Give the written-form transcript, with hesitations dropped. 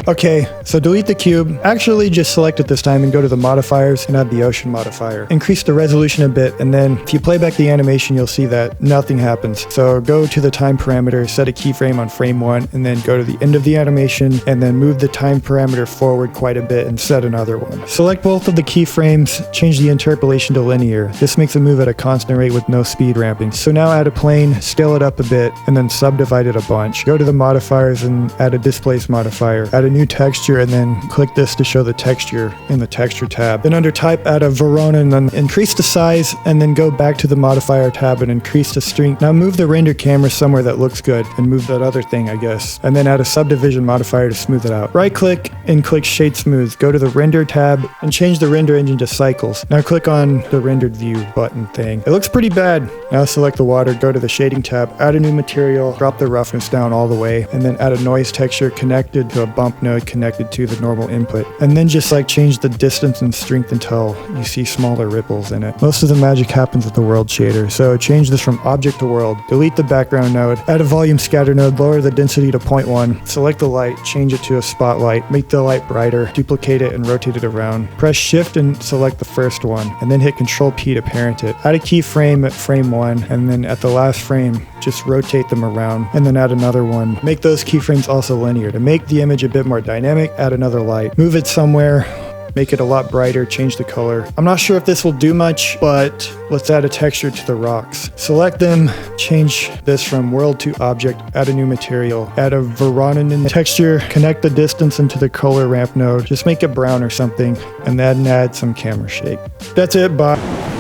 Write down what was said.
Okay, so delete the cube. Actually, just select it this time and go to the modifiers and add the ocean modifier. Increase the resolution a bit, and then if you play back the animation, you'll see that nothing happens. So go to the time parameter, set a keyframe on frame 1, and then go to the end of the animation, and then move the time parameter forward quite a bit and set another one. Select both of the keyframes, change the interpolation to linear. This makes it move at a constant rate with no speed ramping. So now add a plane, scale it up a bit, and then subdivide it a bunch. Go to the modifiers and add a displace modifier. Add a new texture, and then click this to show the texture in the texture tab. Then under type, add a Verona, and then increase the size, and then go back to the modifier tab and increase the strength. Now move the render camera somewhere that looks good, and move that other thing, I guess. And then add a subdivision modifier to smooth it out. Right click and click Shade Smooth. Go to the render tab and change the render engine to cycles. Now click on the rendered view button thing. It looks pretty bad. Now select the water, go to the shading tab, add a new material, drop the roughness down all the way, and then add a noise texture connected to a bump node connected to the normal input. And then just like change the distance and strength until you see smaller ripples in it. Most of the magic happens with the world shader, so change this from object to world. Delete the background node, add a volume scatter node, lower the density to 0.1, select the light, change it to a spotlight, make the light brighter, duplicate it and rotate it around. Press shift and select the first one, and then hit Control P to parent it. Add a keyframe at frame 1, and then at the last frame, just rotate them around, and then add another one. Make those keyframes also linear. To make the image a bit more dynamic, add another light. Move it somewhere, make it a lot brighter, change the color. I'm not sure if this will do much, but let's add a texture to the rocks. Select them, change this from world to object, add a new material, add a Verona texture, connect the distance into the color ramp node, just make it brown or something, and then add some camera shake. That's it, bye.